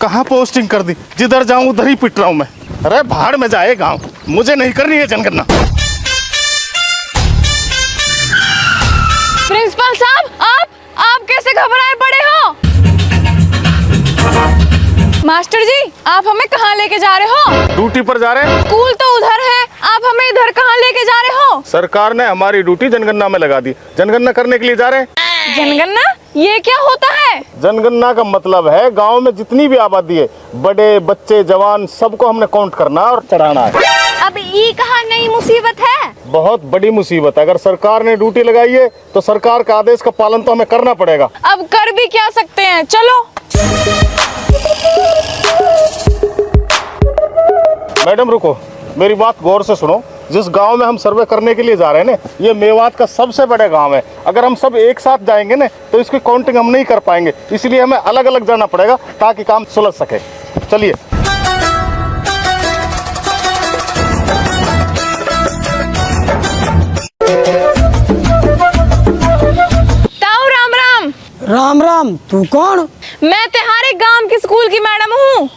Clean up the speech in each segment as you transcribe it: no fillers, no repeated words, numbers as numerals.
कहाँ पोस्टिंग कर दी, जिधर जाऊं उधर ही पिट रहा हूं मैं। अरे भाड़ में जाए गांव, मुझे नहीं करनी है जनगणना। प्रिंसिपल साहब, आप कैसे घबराए पड़े हो? मास्टर जी, आप हमें कहाँ लेके जा रहे हो? ड्यूटी पर जा रहे हैं। स्कूल तो उधर है, आप हमें इधर कहाँ लेके जा रहे हो? सरकार ने हमारी ड्यूटी जनगणना में लगा दी, जनगणना करने के लिए जा रहे हैं। जनगणना ये क्या होता है? जनगणना का मतलब है गांव में जितनी भी आबादी है, बड़े बच्चे जवान, सबको हमने काउंट करना और चढ़ाना है। अब ये कहाँ नई मुसीबत है? बहुत बड़ी मुसीबत है। अगर सरकार ने ड्यूटी लगाई है तो सरकार का आदेश का पालन तो हमें करना पड़ेगा। अब कर भी क्या सकते हैं, चलो। मैडम रुको, मेरी बात गौर से सुनो। जिस गांव में हम सर्वे करने के लिए जा रहे हैं ना, ये मेवात का सबसे बड़ा गांव है। अगर हम सब एक साथ जाएंगे ना तो इसकी काउंटिंग हम नहीं कर पाएंगे, इसलिए हमें अलग अलग जाना पड़ेगा ताकि काम सुलझ सके। चलिए। ताऊ राम राम। राम राम। तू कौन? मैं तुम्हारे गांव की स्कूल की मैडम हूँ।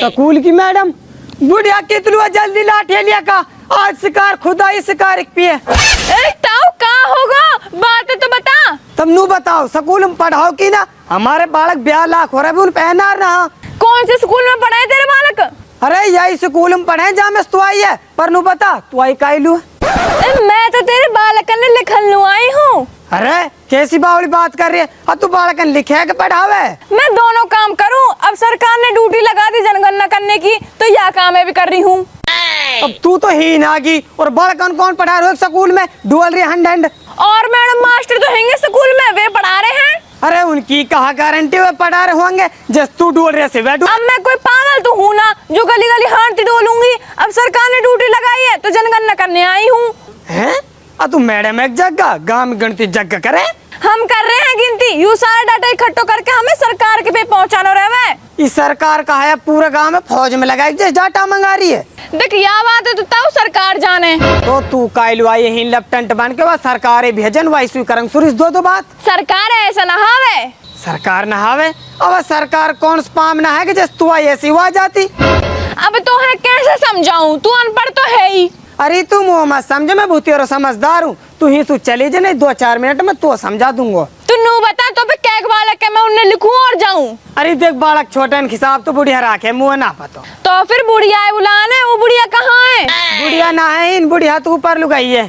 स्कूल की मैडम? बुढ़िया कितलुआ जल्दी लाठे लिया का, आज शिकार खुदाई शिकार एक पिए। ताऊ कहाँ होगा, बातें तो बता। तुम नू बताओ, स्कूल में पढ़ाओ की ना? हमारे बालक 2 लाख हो रहे पहना रहा। कौन से स्कूल में पढ़ाए तेरे बालक? अरे यही स्कूल में पढ़े जहाँ में तू आई है। पर नू बता, तू आई काइलू? मैं तो तेरे बालक ने लिखल आई हूँ। अरे कैसी बावली बात कर रही है? और तू बालक लिखे के पढ़ावे? मैं दोनों काम करूँ। अब सरकार ने ड्यूटी लगा दी जनगणना करने की, तो यह काम मैं भी कर रही हूँ। अब तू तो ही नागी, और बालकन कौन पढ़ा रहे हो स्कूल में? डुअल रही हैंड। और मैडम मास्टर तो होंगे स्कूल में, वे पढ़ा रहे हैं। अरे उनकी कहा गारंटी वे पढ़ा रहे होंगे जस तू डोल रहे से बैठो। अब मैं कोई पागल तो हूँ ना जो गली गली हांडती डोलूंगी। अब सरकार ने ड्यूटी लगाई है तो जनगणना करने आई हूँ। हैं? तू मैडम एक जगह गांव में गिनती जगह करे? हम कर रहे हैं गिनती। यू सारा डाटा इकट्ठो करके हमें सरकार के पे पहुँचाना रहे। इस सरकार का है पूरे गांव में फौज में लगाई जिस डाटा मंगा रही है। देख यह बात है तो ताऊ सरकार जाने। तो तू काइलवा यही लेफ्टिनेंट बन के बाद सरकार भेजन वाइस करंग सुरिस दो बात। सरकार ऐसा नहावे। सरकार नहावे? अब सरकार कौन स्पाम ना है कि जस तू आई ऐसी हुआ जाती। अब तो है कैसे समझाऊं, तू अनपढ़ तो है ही। अरे तू मुँह मत समझ, मैं भूती और समझदार हूँ। तू ही तू चली जाए, 2-4 मिनट में तो समझा दूंगा। तू नू बता तो पे कैक बालक है, मैं उन्हें लिखूं और जाऊं। अरे देख बालक छोटे हिसाब तो बुढ़िया राखे मुँह ना पतो। तो फिर बुढ़िया है बुलाने, वो बुढ़िया कहाँ है? बुढ़िया ना है, इन बुढ़िया तो ऊपर लुगाई है।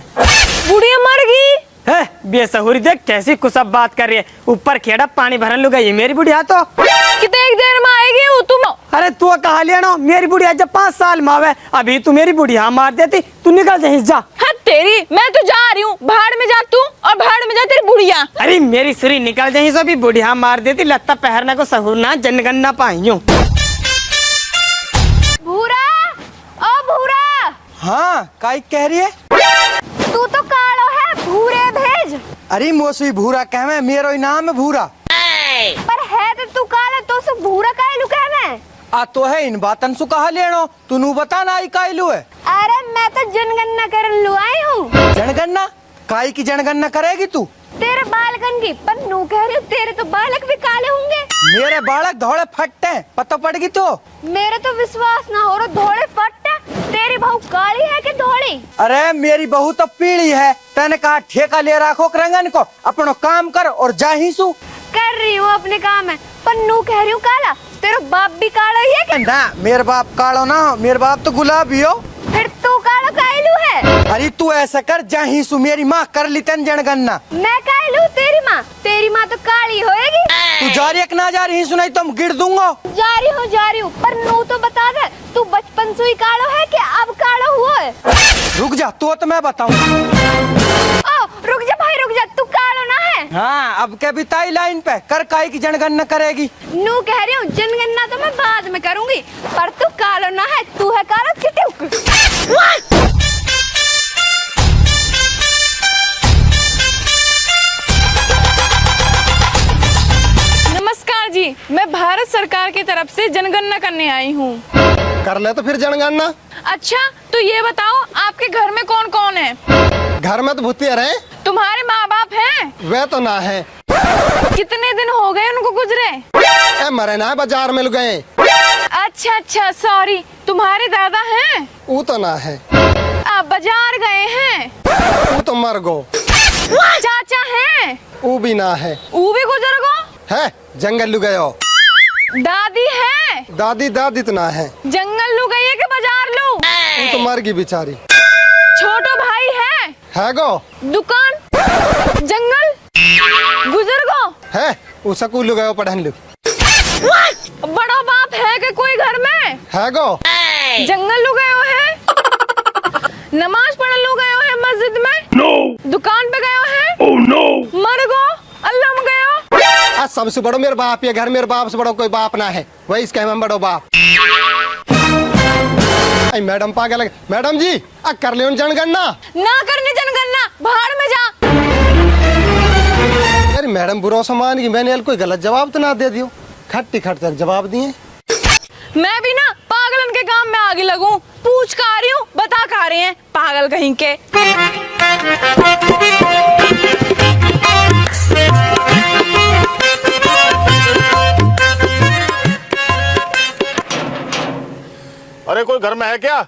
बुढ़िया मर गई है बेसहुरी, देख कैसी कुसब बात कर रही है। ऊपर खेड़ा पानी भरन लुगाई है मेरी बुढ़िया तो। कितने एक देर में आएगी वो तुम? अरे तू कहा लेनो, मेरी बुढ़िया जब 5 साल में आवे, अभी तू मेरी बुढ़िया मार देती। तू निकल जा, जा। हाँ तेरी, मैं तो जा रही हूँ। भाड़ में जा तू और भाड़ में जा तेरी बुढ़िया। अरे मेरी सुरी निकल जाही सो भी बुढ़िया मार देती। लत्ता पहरने को सहूर ना जनगणना पाई हूँ। भूरा, ओ भूरा। हाँ काई कह रही है? तू तो कालो है, भूरे भेज। अरे मोसी भूरा कहवे, मेरो ही नाम है भूरा। पर है तो तू काला, तो सब भूरा कायलू कहवे। आ तो है इन बातन सु कहा लेनो, तू नू बता ना आई काइलू है। अरे मैं तो जनगणना करन लू आई हूँ। जनगणना? काई की जनगणना करेगी तू? तेरे बालकन की। पर नू कह रही हूँ तेरे तो बालक भी काले होंगे। मेरे बालक धोले फट्टे, पता पड़गी तो। मेरे तो विश्वास ना हो रहा, धोले फट्टे। तेरी बहू काली है कि धोली? अरे मेरी बहू तो पीली है। तैने कहा ठेका ले रखो रंगन को, अपनो काम कर और जा ही सु। कर रही हूँ अपने काम में, पर नू कह रही हूँ काला। तेरा बाप भी काला ही है क्या? ना मेरे बाप कालो ना, मेरे बाप तो गुलाबी हो। फिर तू काला कायलू है? अरे तू ऐसा कर, जा ही सु, मेरी माँ कर ली तेन जनगणना। मैं कायलू? तेरी माँ? तेरी माँ तो काली होएगी। तू जा रही है कि ना जा रही? सुनाई तो हम गिर दूंगा। जा रही हूँ। पर नू तो बता दे, तू बचपन से ही कालो है कि अब कालो हुआ है? रुक जा, तो मैं बताऊं। रुक जा भाई, रुक जा। तू कालो ना है? हाँ अब क्या बिताई लाइन पे कर, काई की जनगणना करेगी? नू कह रही हूँ जनगणना तो मैं बाद में करूंगी, पर तू कालो ना है। तू है काला चिटुक। नमस्कार जी, मैं भारत सरकार की तरफ से जनगणना करने आई हूँ। कर ले तो फिर जनगणना। अच्छा तो ये बताओ आपके घर में कौन कौन है? घर में तो भूतिया रहे। तुम्हारे माँ बाप हैं? वे तो ना है। कितने दिन हो गए उनको गुजरे? मरे ना बाजार में गए। अच्छा अच्छा, सॉरी। तुम्हारे दादा हैं? वो तो ना है, आप बाजार गए हैं? वो तो मर गो। चाचा हैं? वो भी ना है, वो भी गुजर गो। है जंगल लू गयो। दादी है? दादी दादी तो ना है, जंगल लू गई है कि बाजार लू? वो तो मर गई बेचारी। छोटो भाई है गो, दुकान जंगल गुजर गो। है वो स्कूल लू गयो पढ़न लू। बड़ा बाप है कि कोई घर में? है गो, जंगल लू गयो है? नमाज पढ़न लू गयो है मस्जिद में? दुकान पे गयो है? मर गो, अल्लाह में गयो। आज सबसे बड़ो मेरे बाप, ये घर मेरे बाप से बड़ो कोई बाप ना है, वही इसके हम बड़ो बाप। आई मैडम पागल है। मैडम जी आ कर ले जनगणना। ना करने जनगणना, भाड़ में जा। अरे मैडम बुरा सामान की, मैंने कोई गलत जवाब तो ना दे दियो, खट्टी खट तक जवाब दिए। मैं भी ना पागलन के काम में आगे लगूं, पूछ का रही हूँ, बता का रहे हैं पागल कहीं के। अरे कोई घर में है क्या?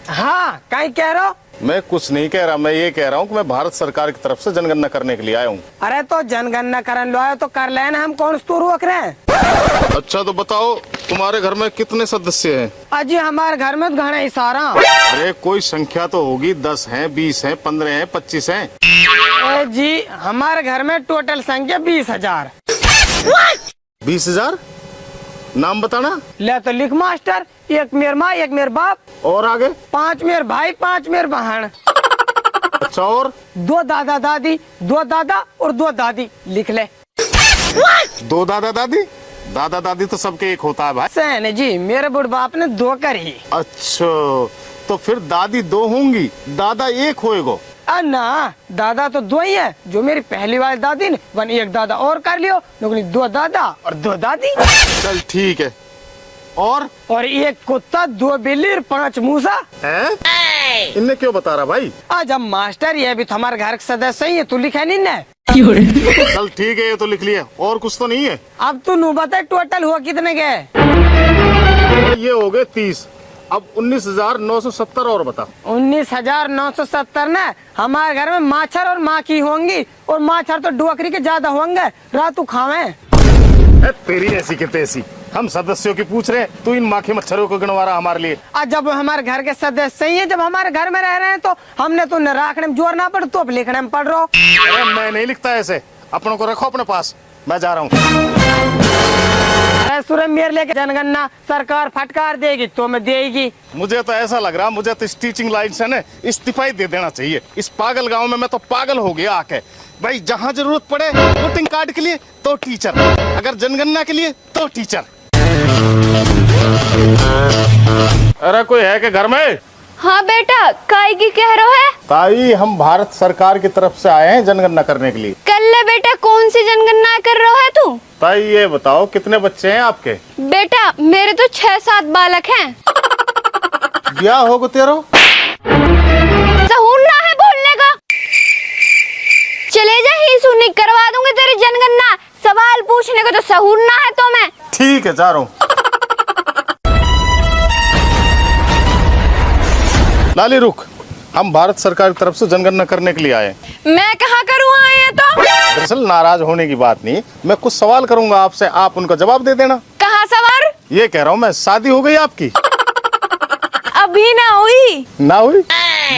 हाँ, कहीं कह रहे हो? मैं कुछ नहीं कह रहा, मैं ये कह रहा हूँ कि मैं भारत सरकार की तरफ से जनगणना करने के लिए आया हूँ। अरे तो जनगणना करन लो आयो तो कर लेना, हम कौन स्तूर रोक रहे हैं। अच्छा तो बताओ तुम्हारे घर में कितने सदस्य हैं? अजी हमारे घर में तो घना ही सारा। अरे कोई संख्या तो होगी, 10 हैं, 20 हैं, 15 हैं, 25 हैं। ए जी हमारे घर में टोटल संख्या 20,000। 20,000? नाम बताना। ले तो लिख मास्टर, एक मेर माँ, एक मेर बाप, और आगे? 5 मेर भाई, 5 मेर बहन, अच्छा और? 2 दादा दादी, 2 दादा और 2 दादी लिख ले। 2 दादा दादी? दादा दादी तो सबके एक होता है भाई। सहन जी मेरे बुढ़ बाप ने 2 करी। अच्छा तो फिर दादी 2 होंगी, दादा 1 होएगा। ना दादा तो 2 ही है, जो मेरी पहली वाली दादी ने वन 1 दादा और कर लियो, लेकिन 2 दादा और 2 दादी। चल ठीक है। और 1 कुत्ता, 2 बिल्ली और 5 मूसा है? इन्हें क्यों बता रहा भाई? आज हम मास्टर, ये भी तुम्हारे घर के सदस्य ही है, तू लिखा नहीं ना। चल ठीक है, ये तो लिख लिया, और कुछ तो नहीं है? अब तू नु बता टोटल हुआ कितने के? ये हो गए 30, अब 19,970 और बता। 19,970 ना, हमारे घर में माछर और माखी होंगी, और माछर तो डुअकरी के ज्यादा होंगे, रातू खावे। तेरी ऐसी के तैसी, हम सदस्यों की पूछ रहे हैं, तू इन माखी मच्छरों को गिनवा रहा हमारे लिए। आज जब हमारे घर के सदस्य ही है, जब हमारे घर में रह रहे हैं तो हमने तो न राखने में जोर ना पड़, तो अब लिखने में पड़ रहा। अरे मैं नहीं लिखता ऐसे, अपनों को रखो अपने पास, मैं जा रहा हूँ। अरे सूर्य मेरे लेके जनगणना सरकार फटकार देगी तो मैं देगी। मुझे तो ऐसा लग रहा, मुझे तो इस टीचिंग लाइन से ना इस्तीफा ही दे देना चाहिए। इस पागल गांव में मैं तो पागल हो गया आके। भाई जहाँ जरूरत पड़े वोटिंग कार्ड के लिए तो टीचर, अगर जनगणना के लिए तो टीचर। अरे कोई है के घर में? हाँ बेटा, काय की कह रहे है? ताई हम भारत सरकार की तरफ से आए हैं जनगणना करने के लिए। कर ले बेटा, कौन सी जनगणना कर रहा है तू? ताई ये बताओ कितने बच्चे हैं आपके? बेटा मेरे तो 6-7 बालक हैं। ब्याह होगा तेरा? सहूर ना है बोलने का। चले जा, ही सुनी करवा दूंगी तेरी जनगणना। सवाल पूछने को तो सहूर ना है तो मैं। ठीक है जा रहा हूँ। लाली रुक, हम भारत सरकार की तरफ से जनगणना करने के लिए आए। मैं कहाँ करूँ आए तो? दरअसल नाराज होने की बात नहीं, मैं कुछ सवाल करूंगा आपसे, आप उनका जवाब दे देना। कहाँ सवार? ये कह रहा हूँ मैं, शादी हो गई आपकी? अभी ना हुई। ना हुई?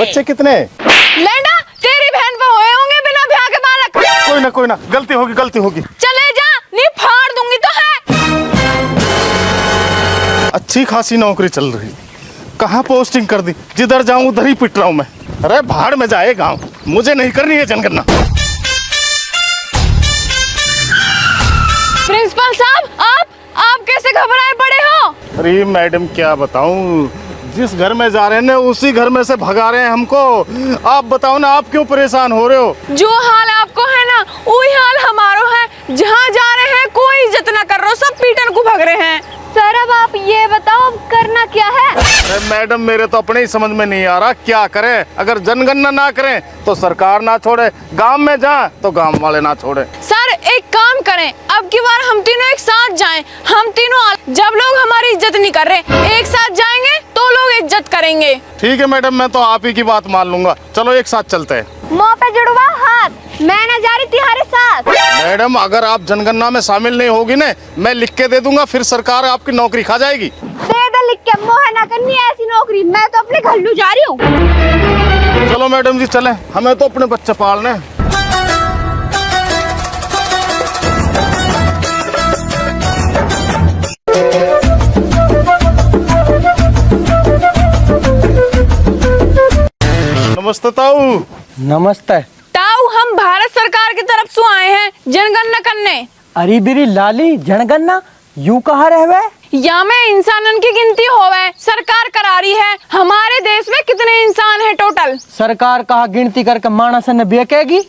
बच्चे कितने? लेना तेरी बहन पे हुए होंगे बिना ब्याह के बालक। कोई ना, गलती होगी गलती होगी। चले जा, नहीं फाड़ दूंगी तो है। अच्छी खासी नौकरी चल रही, कहाँ पोस्टिंग कर दी, जिधर जाऊं उधर ही पिट रहा हूं मैं। अरे भाड़ में जाए गांव, मुझे नहीं करनी है जनगणना। प्रिंसिपल साहब, आप कैसे घबराए पड़े हो? अरे मैडम क्या बताऊं, जिस घर में जा रहे हैं ना उसी घर में से भगा रहे हैं हमको। आप बताओ ना, आप क्यों परेशान हो रहे हो? जो हाल आपको है ना वही हाल हमारो है। जहाँ जा रहे हैं कोई इज्जत ना कर रहे, सब पीटन को भाग रहे हैं। सर अब आप ये बताओ अब करना क्या है? अरे मैडम मेरे तो अपने ही समझ में नहीं आ रहा क्या करें। अगर जनगणना ना करें तो सरकार ना छोड़े, गांव में जाए तो गांव वाले ना छोड़े। सर एक काम काम करें, अब की बार हम तीनों एक साथ जाएं। हम तीनों जब लोग हमारी इज्जत नहीं कर रहे, एक साथ जाएंगे तो लोग इज्जत करेंगे। ठीक है मैडम, मैं तो आप ही की बात मान लूंगा। चलो एक साथ चलते हैं। मुंह पे जुड़वा हाथ, मैं ना जा रही तुम्हारे साथ। मैडम अगर आप जनगणना में शामिल नहीं होगी ना, मैं लिख के दे दूंगा, फिर सरकार आपकी नौकरी खा जाएगी। दे दे लिख के, मोह ना करनी ऐसी नौकरी। मैं तो अपने घल्लू जा रही हूँ। चलो मैडम जी चलें, हमें तो अपने बच्चे पालने हैं। नमस्ते ताऊ। नमस्ते। ताऊ, हम भारत सरकार की तरफ से आए हैं जनगणना करने। अरे बिरी लाली, जनगणना यू कहाँ रहवे? या में इंसानन की गिनती होवे, सरकार करा रही है। हमारे देश में कितने इंसान हैं टोटल? सरकार कहाँ गिनती करके मानस ने बेचेगी?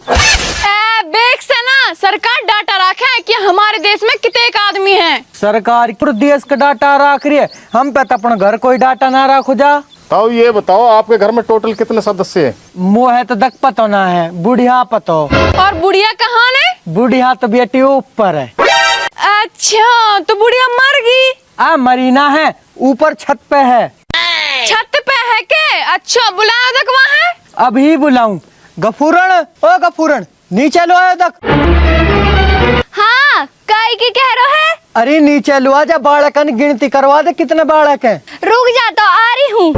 बेक से ना, सरकार डाटा रखे है कि हमारे देश में कितने आदमी हैं। सरकार पूरे देश का डाटा रख रही है, हम पे तो अपना घर कोई डाटा ना रखो जा। ताऊ ये बताओ, आपके घर में टोटल कितने सदस्य हैं? मुँह है तो दक पतो ना है, बुढ़िया पतो। और बुढ़िया कहाँ है? बुढ़िया तो बेटी ऊपर है। अच्छा, तो बुढ़िया मर गई? मरीना है, ऊपर छत पे है। छत पे है के? अच्छा, बुलाया तक वहाँ है? अभी बुलाऊं? गफूरन, ओ गफूरन, नीचे लो आयो तक। हाँ, काई की कह रहे है? अरे नीचे लो आजा, बालकन गिनती करवा दे कितने बालक हैं। रुक जा, तो आ रही हूँ।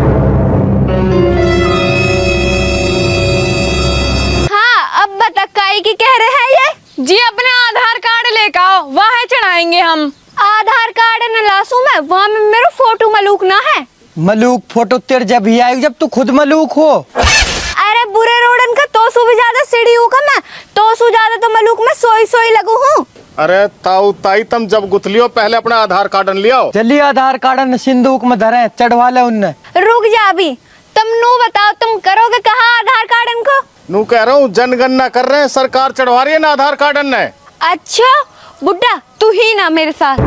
हाँ, अब बता काई की कह रहे हैं ये? जी, अपने आधार कार्ड लेकर आओ, वहाँ चढ़ाएंगे हम। आधार कार्ड न लासू मैं, वहाँ में मेरा फोटो मलूक ना है। मलूक फोटो तेरे जब ही आई जब तू खुद मलूक हो। अरे बुरे रोडन का तो सु भी ज्यादा सीढ़ी हूँ का मैं, तो सु ज्यादा तो मलूक में सोई सोई लगू हूँ। अरे ताऊ ताई, तुम जब गुथलियो पहले अपना आधार कार्ड लिया आओ। जल्दी आधार कार्ड सिंदूक में धरे, चढ़वा ले उनने। रुक जा अभी, तुम नू बताओ, तुम करोगे कहाँ आधार कार्ड इनको? नू कह रहा हूँ, जनगणना कर रहे हैं, सरकार चढ़वा रही है ना आधार कार्ड ने। अच्छा बुड्ढा, तू ही ना मेरे साथ।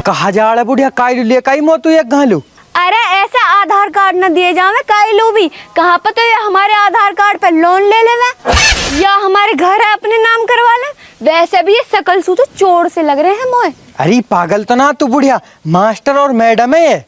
कहा जा रहा बुढ़िया, काई ले काई मो तू एक घालू। अरे ऐसा आधार कार्ड न दिए जावे काई लो भी, कहाँ पता है हमारे आधार कार्ड पे लोन ले ले या हमारे घर है अपने नाम करवा ले। वैसे भी ये सकल सू तो चोर से लग रहे हैं मोए। अरे पागल तो ना तू बुढ़िया, मास्टर और मैडम है ये।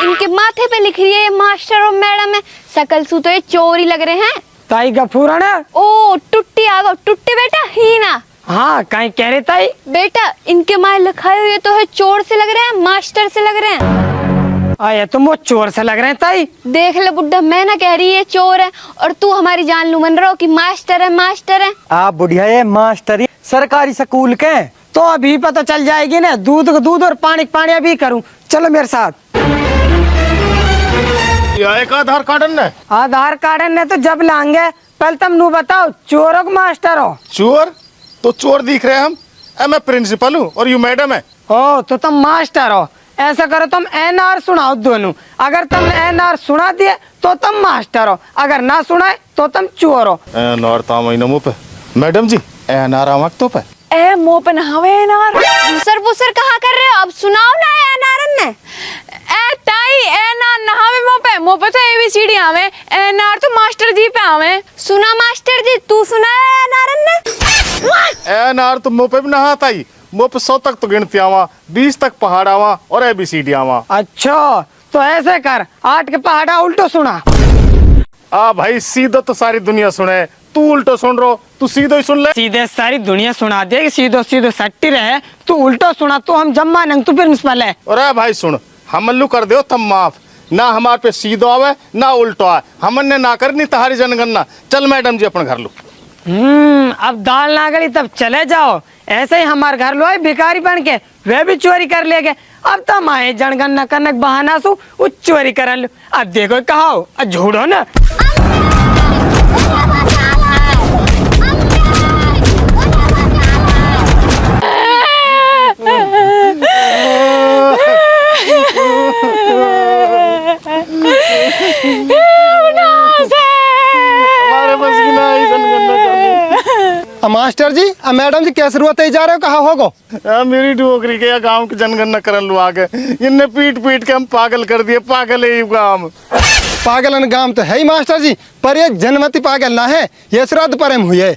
इनके माथे पे लिख रही है ये मास्टर और मैडम है, सकल सू तो ये चोर ही लग रहे हैं। ताई गफूरन है। ओ टुट्टी आ गो, टुट्टी बेटा ही ना। हाँ कहीं कह रहे ताई? बेटा इनके माए लिखाए हुए तो है चोर से लग रहे हैं, मास्टर से लग रहे हैं। आया तुम वो चोर से लग रहे हैं ताई। देख ले बुड्ढा, मैं ना कह रही है चोर है और तू हमारी जान लू मन रहा हो कि मास्टर है मास्टर है। आप बुढ़िया ये मास्टर सरकारी स्कूल के तो अभी पता चल जाएगी ना, दूध को दूध और पानी को पानी अभी करूँ। चलो मेरे साथ। एक आधार कार्ड ने? आधार कार्ड ने तो जब लाएंगे, पहले तुम नू बताओ, चोर हो मास्टर हो? चोर? तो चोर दिख रहे हैं हम। मैं प्रिंसिपल हूँ और यू मैडम है। ओ तो तुम मास्टर हो। ऐसा करो तुम एनआर सुनाओ दोनों, अगर तुम एनआर सुना दिए तो तुम मास्टर हो, अगर ना सुनाए तो तुम चोर हो। एनआर ता महीना मुँह पे मैडम जी, एनआर आमक तो पे ए मुँह पे नहावे एनार। दूसर पुसर कहाँ कर रहे हो? अब सुनाओ ना ये नारन ने। ए ताई, एनार नहावे मुँह पे तो एबीसीडी आवे, एनार तो मास्टर जी पे आवे। सुना मास्टर जी, तू सुना है नारन ने? एनआर तो मुँह पे भी नहाता ही, मुँह पे 100 तक तो गिनती आवा, 20 तक पहाड़ आवा और एबीसीडी आवा। अच्छा तो ऐसे कर, 8 के पहाड़ा उल्टो सुना। भाई सीधा तो सारी दुनिया सुने, तू उल्टो सुन रो, तू सीधो ही सुन ले। सीधे सारी दुनिया सुना दे, सीधो सीधो सट्टी रहे, तू उल्टो सुना तो हम जम्मा नंग तू प्रिंसिपल है। अरे भाई सुन, हमल्लू कर दो तम माफ, ना हमारे पे सीधो आवे ना उल्टो आए, हमने ना करनी तहारी जनगणना। चल मैडम जी अपन घर लो। अब दाल ना गली तब चले जाओ। ऐसे ही हमारे घर लो भिखारी बन के, वे भी चोरी कर ले गए। अब तो माए जनगणना करने के बहाना सु वो चोरी कर लो। अब देखो कहो झूठो ना। हमारे बस की ना ही जनगणना करनी। मास्टर जी मैडम जी कैसे रुआ जा रहे हो कहा होगो मेरी डोकरी के या गांव की जनगणना करन लो आगे इनने पीट पीट के हम पागल कर दिए। पागल है ये गांव। पागलन गांव तो है ही मास्टर जी, पर ये जनमति पागल ना है, ये श्राद्ध परम हुए।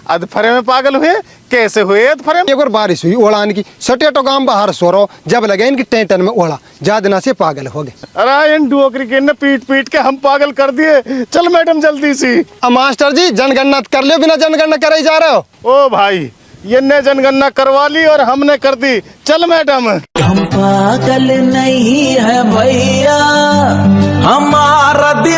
अधफरे में पागल हुए? कैसे हुए अधफरे में? एक बार बारिश हुई ओढ़ान की, सटेटो गांव बाहर सो रहो, जब लगे इनकी टेंटन में ओढ़ा, ज्यादा से पागल हो गए। अरे इन डोकरी के ने पीट पीट के हम पागल कर दिए। चल मैडम जल्दी सी। मास्टर जी जनगणना कर लियो, बिना जनगणना करे जा रहे हो। ओ भाई ये ने जनगणना करवा ली और हमने कर दी। चल मैडम। हम पागल नहीं है भैया, हमारा दिल